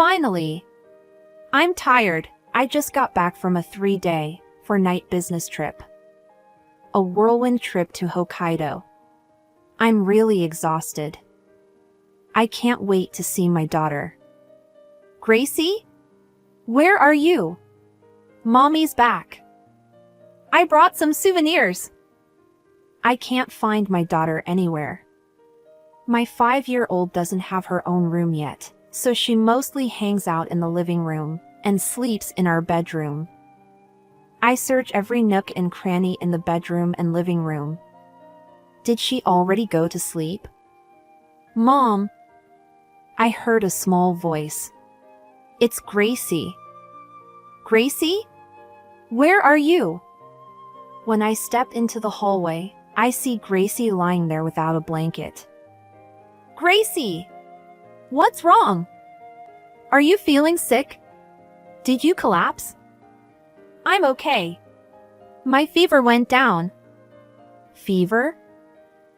Finally! I'm tired. I just got back from a 3-day, 4-night business trip. A whirlwind trip to Hokkaido. I'm really exhausted. I can't wait to see my daughter. Gracie? Where are you? Mommy's back. I brought some souvenirs. I can't find my daughter anywhere. My 5-year-old doesn't have her own room yet, so she mostly hangs out in the living room and sleeps in our bedroom. I search every nook and cranny in the bedroom and living room. Did she already go to sleep? Mom! I heard a small voice. It's Gracie. Gracie? Where are you? When I step into the hallway, I see Gracie lying there without a blanket. Gracie! What's wrong? Are you feeling sick? Did you collapse? I'm okay. My fever went down. Fever?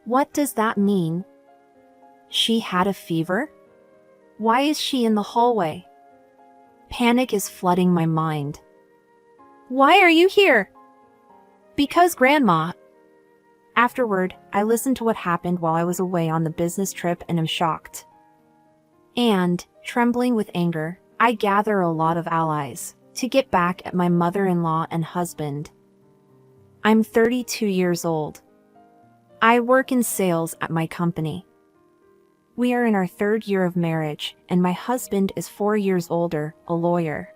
What does that mean? She had a fever? Why is she in the hallway? Panic is flooding my mind. Why are you here? Because Grandma. Afterward, I listened to what happened while I was away on the business trip and am shocked. And, trembling with anger, I gather a lot of allies to get back at my mother-in-law and husband. I'm 32 years old. I work in sales at my company. We are in our 3rd year of marriage, and my husband is 4 years older, a lawyer.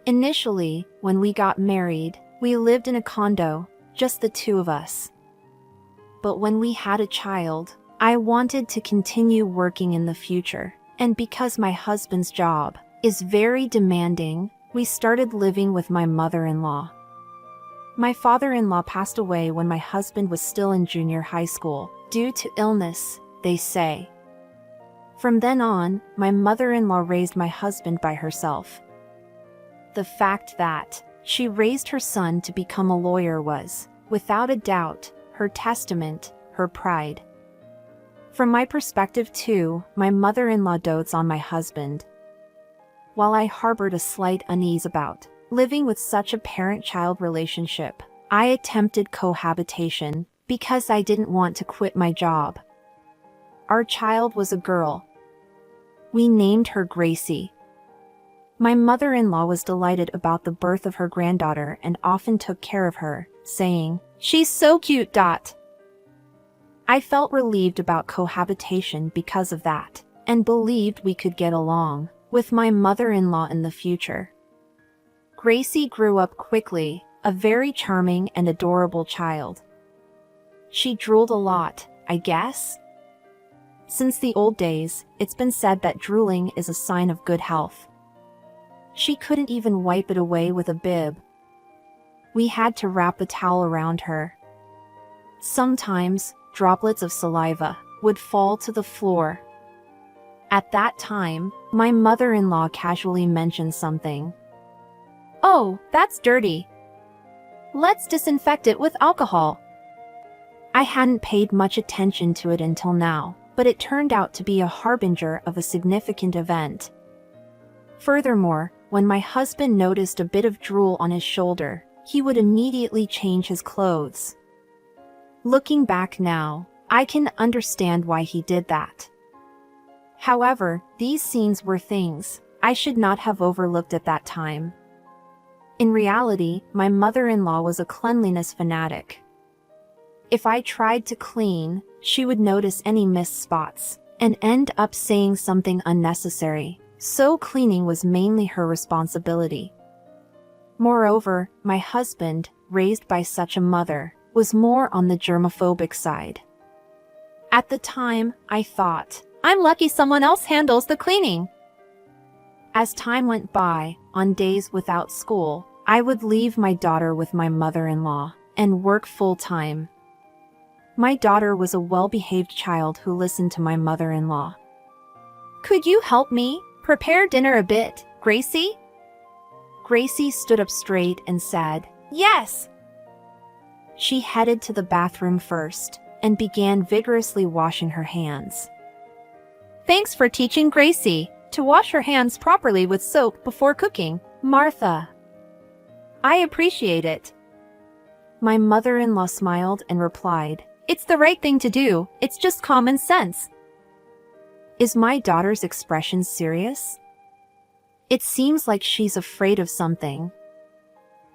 Initially, when we got married, we lived in a condo, just the two of us. But when we had a child, I wanted to continue working in the future, and because my husband's job is very demanding, we started living with my mother-in-law. My father-in-law passed away when my husband was still in junior high school, due to illness, they say. From then on, my mother-in-law raised my husband by herself. The fact that she raised her son to become a lawyer was, without a doubt, her testament, her pride. From my perspective too, my mother-in-law dotes on my husband. While I harbored a slight unease about living with such a parent-child relationship, I attempted cohabitation because I didn't want to quit my job. Our child was a girl. We named her Gracie. My mother-in-law was delighted about the birth of her granddaughter and often took care of her, saying, "She's so cute." I felt relieved about cohabitation because of that, and believed we could get along with my mother-in-law in the future. Gracie grew up quickly, a very charming and adorable child. She drooled a lot, I guess. Since the old days, it's been said that drooling is a sign of good health. She couldn't even wipe it away with a bib. We had to wrap a towel around her. Sometimes, droplets of saliva would fall to the floor. At that time, my mother-in-law casually mentioned something. "Oh, that's dirty. Let's disinfect it with alcohol." I hadn't paid much attention to it until now, but it turned out to be a harbinger of a significant event. Furthermore, when my husband noticed a bit of drool on his shoulder, he would immediately change his clothes. Looking back now, I can understand why he did that. However, these scenes were things I should not have overlooked at that time. In reality, my mother-in-law was a cleanliness fanatic. If I tried to clean, she would notice any missed spots and end up saying something unnecessary, so cleaning was mainly her responsibility. Moreover, my husband, raised by such a mother, was more on the germophobic side. At the time, I thought, I'm lucky someone else handles the cleaning. As time went by, on days without school, I would leave my daughter with my mother-in-law and work full-time. My daughter was a well-behaved child who listened to my mother-in-law. "Could you help me prepare dinner a bit, Gracie?" Gracie stood up straight and said, "Yes." She headed to the bathroom first and began vigorously washing her hands. "Thanks for teaching Gracie," To wash her hands properly with soap before cooking. Martha. I appreciate it. My mother-in-law smiled and replied, "It's the right thing to do, it's just common sense." Is my daughter's expression serious? It seems like she's afraid of something.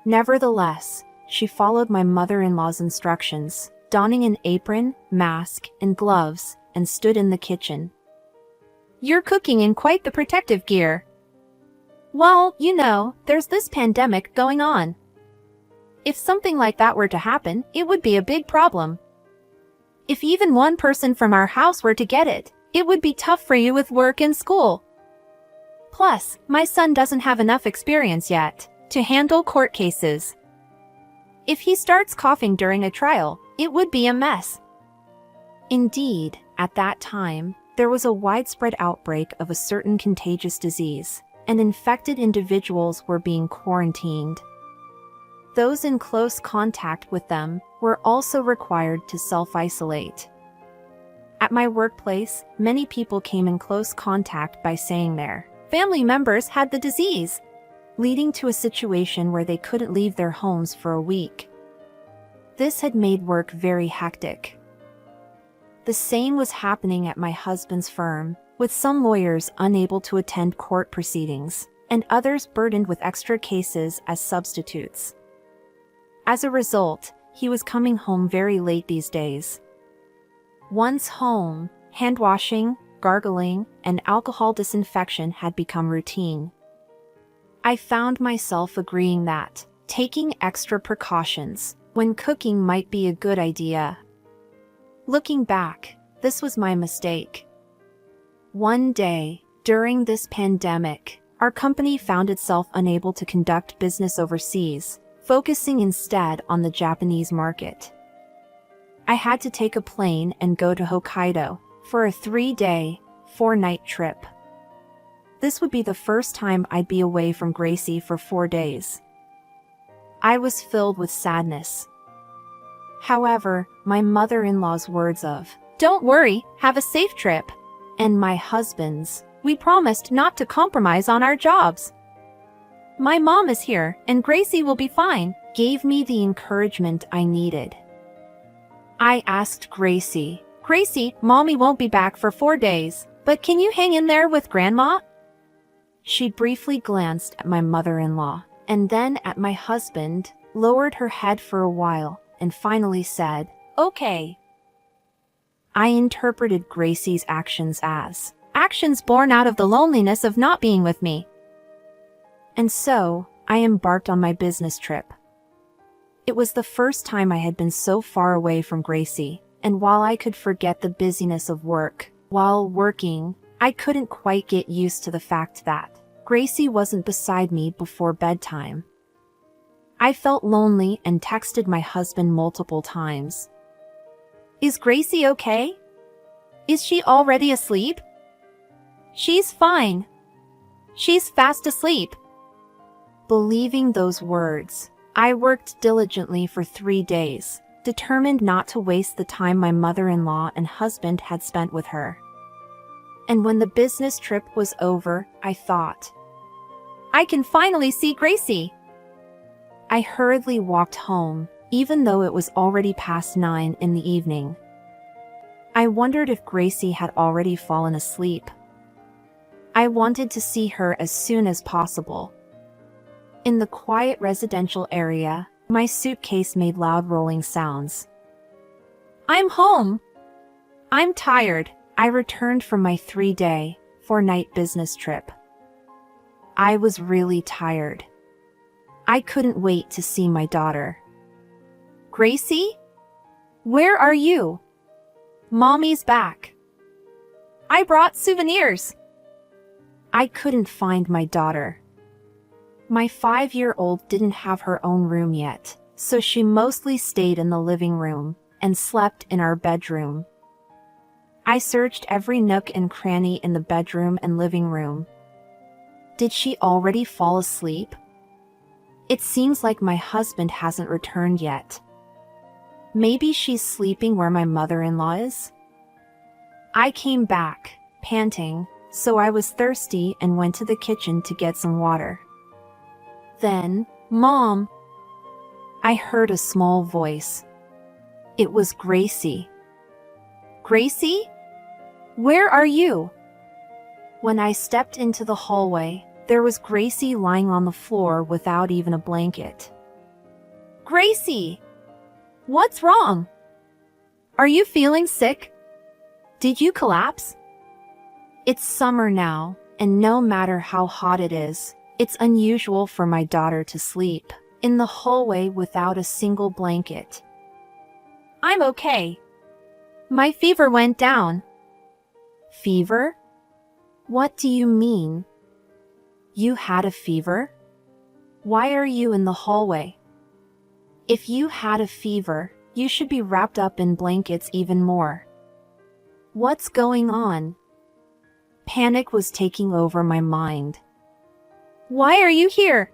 Nevertheless, she followed my mother-in-law's instructions, donning an apron, mask, and gloves, and stood in the kitchen. "You're cooking in quite the protective gear." "Well, you know, there's this pandemic going on. If something like that were to happen, it would be a big problem. If even one person from our house were to get it, it would be tough for you with work and school. Plus, my son doesn't have enough experience yet to handle court cases. If he starts coughing during a trial, it would be a mess." Indeed, at that time, there was a widespread outbreak of a certain contagious disease, and infected individuals were being quarantined. Those in close contact with them were also required to self-isolate. At my workplace, many people came in close contact by saying their family members had the disease, leading to a situation where they couldn't leave their homes for a week. This had made work very hectic. The same was happening at my husband's firm, with some lawyers unable to attend court proceedings, and others burdened with extra cases as substitutes. As a result, he was coming home very late these days. Once home, hand washing, gargling, and alcohol disinfection had become routine. I found myself agreeing that taking extra precautions when cooking might be a good idea. Looking back, this was my mistake. One day, during this pandemic, our company found itself unable to conduct business overseas, focusing instead on the Japanese market. I had to take a plane and go to Hokkaido for a 3-day, 4-night trip. This would be the first time I'd be away from Gracie for 4 days. I was filled with sadness. However, my mother-in-law's words of, "Don't worry, have a safe trip," and my husband's, "We promised not to compromise on our jobs. My mom is here, and Gracie will be fine," gave me the encouragement I needed. I asked Gracie, "Gracie, Mommy won't be back for 4 days, but can you hang in there with Grandma?" She briefly glanced at my mother-in-law, and then at my husband, lowered her head for a while, and finally said, "Okay." I interpreted Gracie's actions as actions born out of the loneliness of not being with me. And so, I embarked on my business trip. It was the first time I had been so far away from Gracie, and while I could forget the busyness of work, while working, I couldn't quite get used to the fact that Gracie wasn't beside me before bedtime. I felt lonely and texted my husband multiple times. "Is Gracie okay? Is she already asleep?" "She's fine. She's fast asleep." Believing those words, I worked diligently for 3 days, determined not to waste the time my mother-in-law and husband had spent with her. And when the business trip was over, I thought, I can finally see Gracie. I hurriedly walked home, even though it was already past 9 in the evening. I wondered if Gracie had already fallen asleep. I wanted to see her as soon as possible. In the quiet residential area, my suitcase made loud rolling sounds. "I'm home. I'm tired." I returned from my 3-day, 4-night business trip. I was really tired. I couldn't wait to see my daughter. "Gracie? Where are you?" "Mommy's back. I brought souvenirs." I couldn't find my daughter. My 5-year-old didn't have her own room yet, so she mostly stayed in the living room and slept in our bedroom. I searched every nook and cranny in the bedroom and living room. Did she already fall asleep? It seems like my husband hasn't returned yet. Maybe she's sleeping where my mother-in-law is? I came back, panting, So I was thirsty and went to the kitchen to get some water. Then, Mom, I heard a small voice. It was Gracie. Gracie? Where are you? When I stepped into the hallway, there was Gracie lying on the floor without even a blanket. Gracie! What's wrong? Are you feeling sick? Did you collapse? It's summer now, and no matter how hot it is, it's unusual for my daughter to sleep in the hallway without a single blanket. I'm okay. My fever went down. Fever? What do you mean? You had a fever? Why are you in the hallway? If you had a fever, you should be wrapped up in blankets even more. What's going on? Panic was taking over my mind. Why are you here?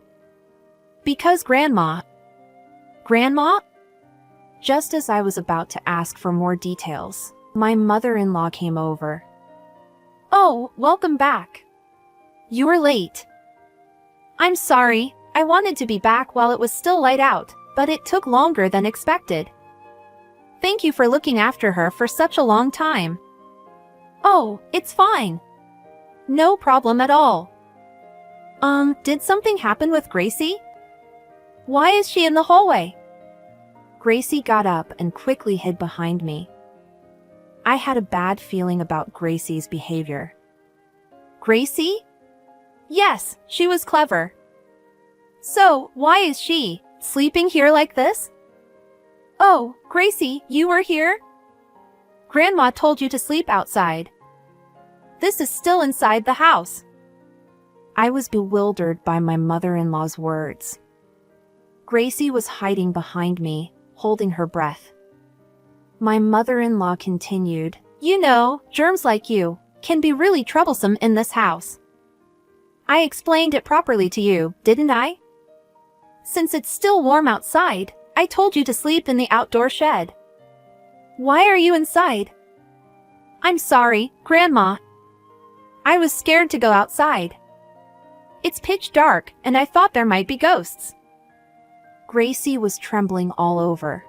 Because Grandma. Grandma? Just as I was about to ask for more details, my mother-in-law came over. Oh, welcome back. You were late. I'm sorry, I wanted to be back while it was still light out, but it took longer than expected. Thank you for looking after her for such a long time. Oh, it's fine. No problem at all. Did something happen with Gracie? Why is she in the hallway? Gracie got up and quickly hid behind me. I had a bad feeling about Gracie's behavior. Gracie? Yes, she was clever. So, why is she sleeping here like this? Oh, Gracie, you were here? Grandma told you to sleep outside. This is still inside the house. I was bewildered by my mother-in-law's words. Gracie was hiding behind me, holding her breath. My mother-in-law continued, You know, germs like you can be really troublesome in this house. I explained it properly to you, didn't I? Since it's still warm outside, I told you to sleep in the outdoor shed. Why are you inside? I'm sorry, Grandma. I was scared to go outside. It's pitch dark, and I thought there might be ghosts. Gracie was trembling all over.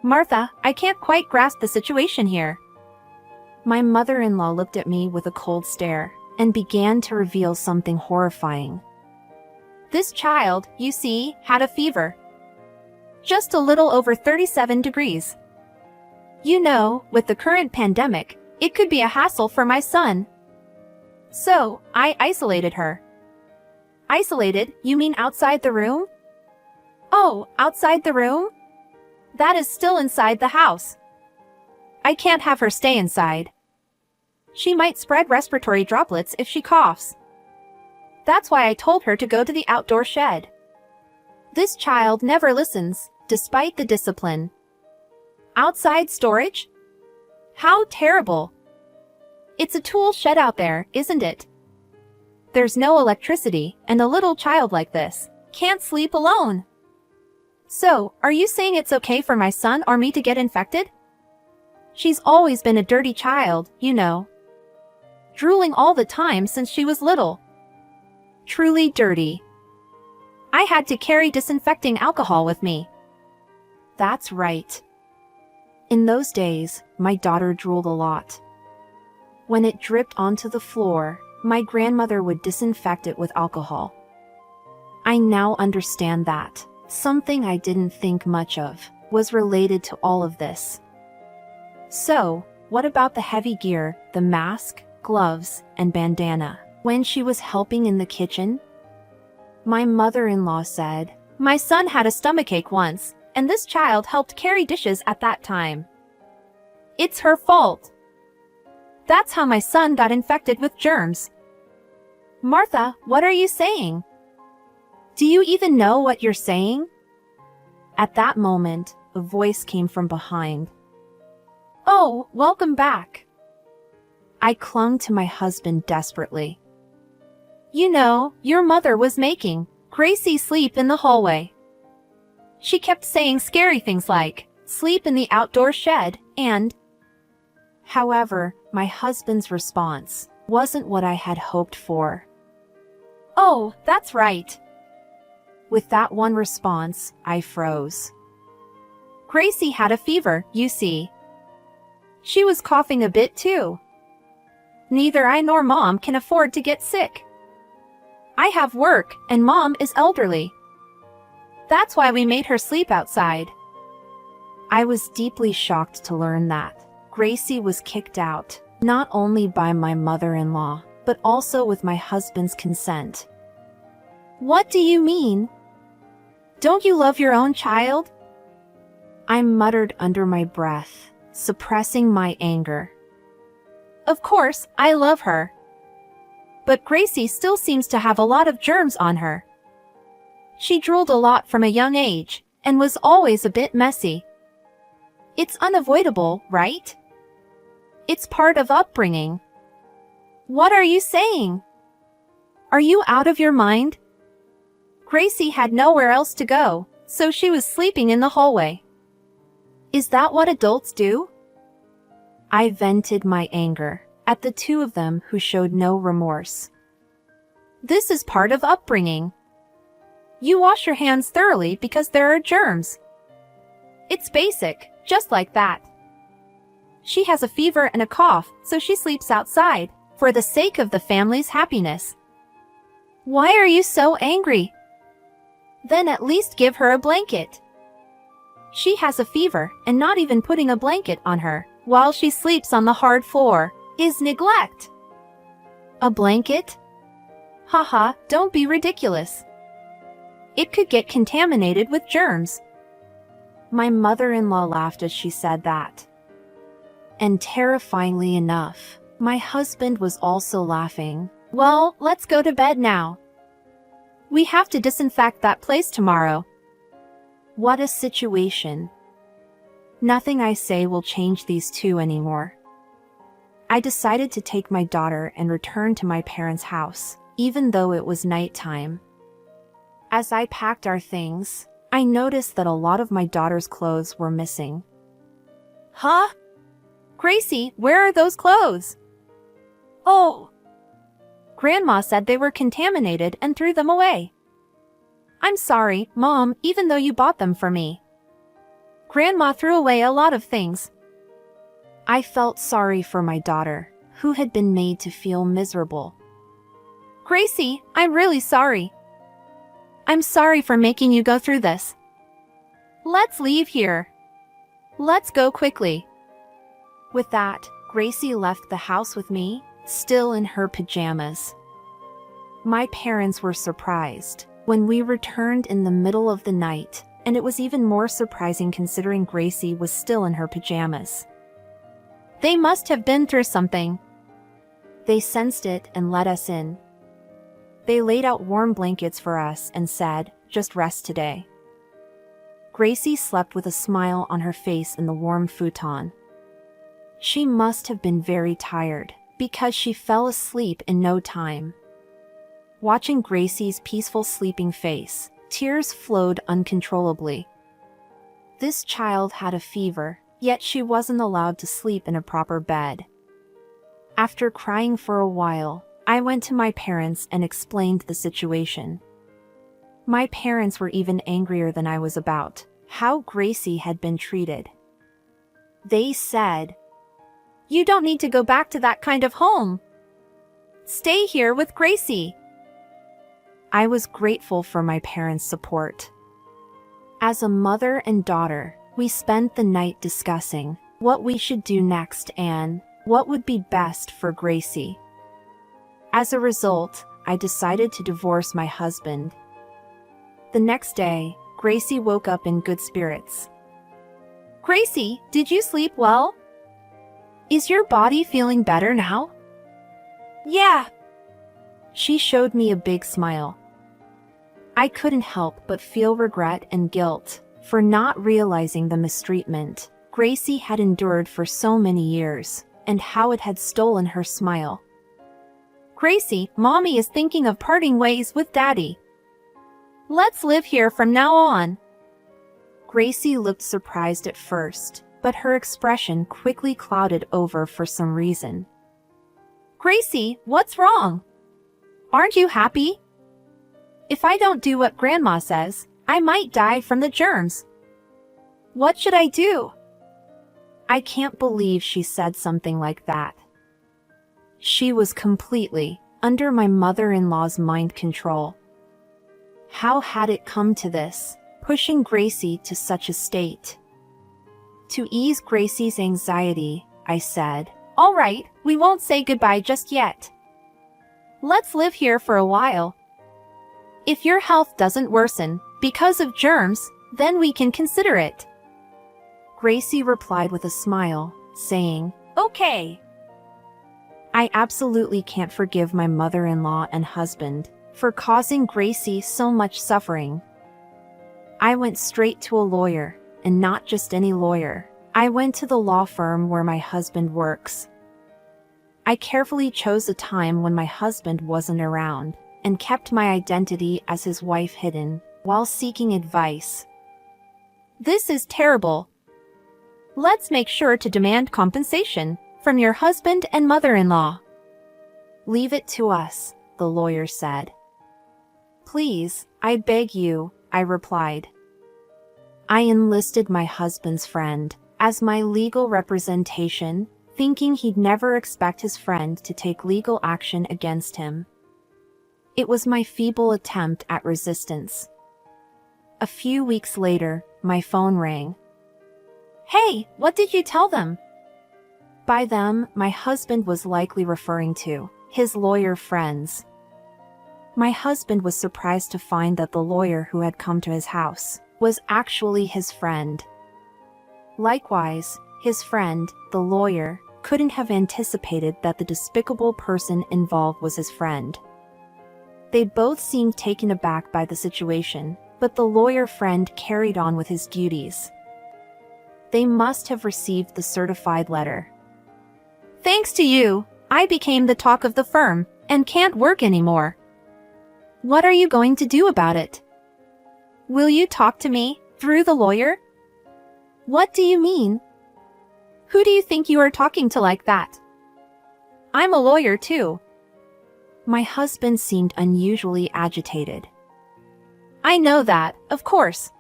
Martha, I can't quite grasp the situation here. My mother-in-law looked at me with a cold stare and began to reveal something horrifying. This child, you see, had a fever. Just a little over 37 degrees. You know, with the current pandemic, it could be a hassle for my son. So, I isolated her. Isolated, you mean outside the room? Oh, outside the room? That is still inside the house. I can't have her stay inside. She might spread respiratory droplets if she coughs. That's why I told her to go to the outdoor shed. This child never listens, despite the discipline. Outside storage? How terrible! It's a tool shed out there, isn't it? There's no electricity, and a little child like this can't sleep alone. So, are you saying it's okay for my son or me to get infected? She's always been a dirty child, you know. Drooling all the time since she was little. Truly dirty. I had to carry disinfecting alcohol with me. That's right. In those days, my daughter drooled a lot. When it dripped onto the floor, my grandmother would disinfect it with alcohol. I now understand that something I didn't think much of was related to all of this. So, what about the heavy gear, the mask, gloves, and bandana, when she was helping in the kitchen? My mother-in-law said, My son had a stomachache once, and this child helped carry dishes at that time. It's her fault. That's how my son got infected with germs. Martha, what are you saying? Do you even know what you're saying? At that moment, a voice came from behind. Oh, welcome back. I clung to my husband desperately. You know, your mother was making Gracie sleep in the hallway. She kept saying scary things like, sleep in the outdoor shed, and... However, my husband's response wasn't what I had hoped for. "Oh, that's right." With that one response, I froze. Gracie had a fever, you see. She was coughing a bit too. Neither I nor Mom can afford to get sick. I have work, and Mom is elderly. That's why we made her sleep outside. I was deeply shocked to learn that Gracie was kicked out, not only by my mother-in-law, but also with my husband's consent. "What do you mean? Don't you love your own child?" I muttered under my breath, suppressing my anger. "Of course, I love her. But Gracie still seems to have a lot of germs on her. She drooled a lot from a young age, and was always a bit messy. It's unavoidable, right? It's part of upbringing." "What are you saying? Are you out of your mind? Gracie had nowhere else to go, so she was sleeping in the hallway. Is that what adults do?" I vented my anger at the two of them who showed no remorse. "This is part of upbringing. You wash your hands thoroughly because there are germs. It's basic, just like that. She has a fever and a cough, so she sleeps outside, for the sake of the family's happiness. Why are you so angry? Then at least give her a blanket. She has a fever, and not even putting a blanket on her while she sleeps on the hard floor is neglect." "A blanket? Haha, don't be ridiculous. It could get contaminated with germs." My mother-in-law laughed as she said that. And terrifyingly enough, my husband was also laughing. "Well, let's go to bed now. We have to disinfect that place tomorrow." What a situation. Nothing I say will change these two anymore. I decided to take my daughter and return to my parents' house, even though it was nighttime. As I packed our things, I noticed that a lot of my daughter's clothes were missing. "Huh? Gracie, where are those clothes?" "Oh, Grandma said they were contaminated and threw them away." "I'm sorry, Mom, even though you bought them for me. Grandma threw away a lot of things." I felt sorry for my daughter, who had been made to feel miserable. "Gracie, I'm really sorry. I'm sorry for making you go through this. Let's leave here. Let's go quickly." With that, Gracie left the house with me, still in her pajamas. My parents were surprised when we returned in the middle of the night, and it was even more surprising considering Gracie was still in her pajamas. They must have been through something. They sensed it and let us in. They laid out warm blankets for us and said, "Just rest today." Gracie slept with a smile on her face in the warm futon. She must have been very tired, because she fell asleep in no time. Watching Gracie's peaceful sleeping face, tears flowed uncontrollably. This child had a fever, yet she wasn't allowed to sleep in a proper bed. After crying for a while, I went to my parents and explained the situation. My parents were even angrier than I was about how Gracie had been treated. They said, "You don't need to go back to that kind of home. Stay here with Gracie." I was grateful for my parents' support. As a mother and daughter, we spent the night discussing what we should do next and what would be best for Gracie. As a result, I decided to divorce my husband. The next day, Gracie woke up in good spirits. "Gracie, did you sleep well? Is your body feeling better now?" "Yeah." She showed me a big smile. I couldn't help but feel regret and guilt for not realizing the mistreatment Gracie had endured for so many years, and how it had stolen her smile. "Gracie, Mommy is thinking of parting ways with Daddy. Let's live here from now on." Gracie looked surprised at first, but her expression quickly clouded over for some reason. Gracie, what's wrong? Aren't you happy? If I don't do what Grandma says, I might die from the germs. What should I do? I can't believe she said something like that. She was completely under my mother-in-law's mind control. How had it come to this, pushing Gracie to such a state? To ease Gracie's anxiety, I said, "All right, we won't say goodbye just yet. Let's live here for a while. If your health doesn't worsen because of germs, then we can consider it." Gracie replied with a smile, saying, "Okay." I absolutely can't forgive my mother-in-law and husband for causing Gracie so much suffering. I went straight to a lawyer, and not just any lawyer. I went to the law firm where my husband works. I carefully chose a time when my husband wasn't around, and kept my identity as his wife hidden, while seeking advice. "This is terrible. Let's make sure to demand compensation from your husband and mother-in-law." "Leave it to us," the lawyer said. "Please, I beg you," I replied. I enlisted my husband's friend as my legal representation, thinking he'd never expect his friend to take legal action against him. It was my feeble attempt at resistance. A few weeks later, my phone rang. "Hey, what did you tell them?" By them, my husband was likely referring to his lawyer friends. My husband was surprised to find that the lawyer who had come to his house was actually his friend. Likewise, his friend, the lawyer, couldn't have anticipated that the despicable person involved was his friend. They both seemed taken aback by the situation, but the lawyer friend carried on with his duties. They must have received the certified letter. "Thanks to you, I became the talk of the firm, and can't work anymore. What are you going to do about it? Will you talk to me, through the lawyer?" "What do you mean? Who do you think you are talking to like that? I'm a lawyer too." My husband seemed unusually agitated. "I know that, of course.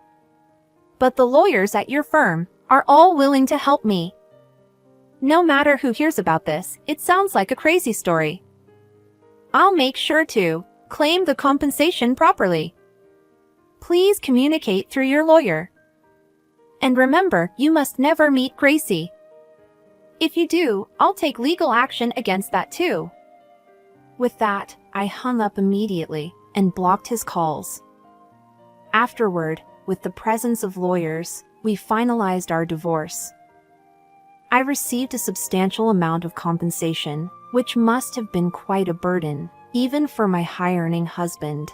But the lawyers at your firm are all willing to help me. No matter who hears about this, it sounds like a crazy story. I'll make sure to claim the compensation properly. Please communicate through your lawyer. And remember, you must never meet Gracie. If you do, I'll take legal action against that too." With that, I hung up immediately and blocked his calls. Afterward, with the presence of lawyers, we finalized our divorce. I received a substantial amount of compensation, which must have been quite a burden, even for my high-earning husband.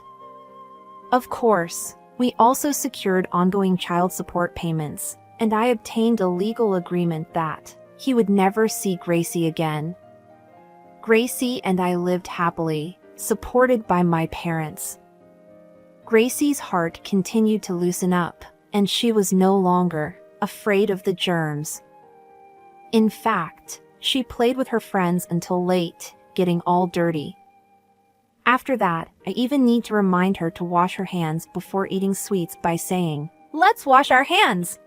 Of course, we also secured ongoing child support payments, and I obtained a legal agreement that he would never see Gracie again. Gracie and I lived happily, supported by my parents. Gracie's heart continued to loosen up, and she was no longer afraid of the germs. In fact, she played with her friends until late, getting all dirty. After that, I even need to remind her to wash her hands before eating sweets by saying, "Let's wash our hands,"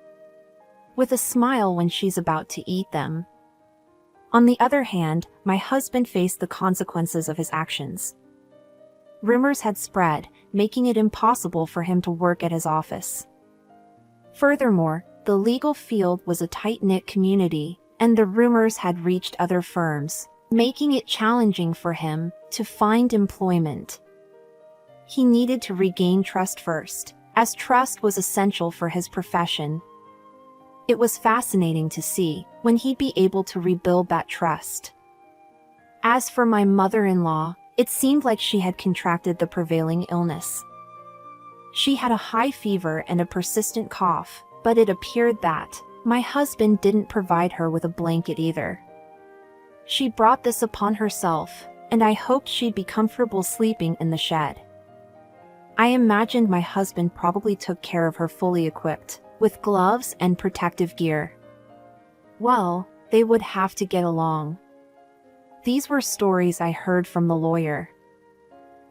with a smile when she's about to eat them. On the other hand, my husband faced the consequences of his actions. Rumors had spread, making it impossible for him to work at his office. Furthermore, the legal field was a tight-knit community, and the rumors had reached other firms, making it challenging for him to find employment. He needed to regain trust first, as trust was essential for his profession. It was fascinating to see when he'd be able to rebuild that trust. As for my mother-in-law, it seemed like she had contracted the prevailing illness. She had a high fever and a persistent cough, but it appeared that my husband didn't provide her with a blanket either. She brought this upon herself, and I hoped she'd be comfortable sleeping in the shed. I imagined my husband probably took care of her fully equipped, with gloves and protective gear. Well, they would have to get along. These were stories I heard from the lawyer.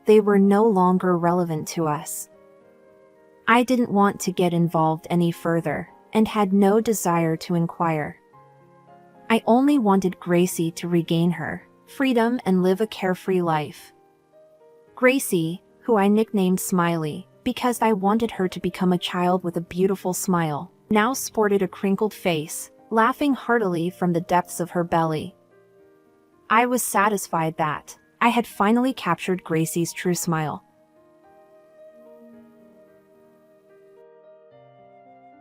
They were no longer relevant to us. I didn't want to get involved any further, and had no desire to inquire. I only wanted Gracie to regain her freedom and live a carefree life. Gracie, who I nicknamed Smiley, because I wanted her to become a child with a beautiful smile, now sported a crinkled face, laughing heartily from the depths of her belly. I was satisfied that I had finally captured Gracie's true smile.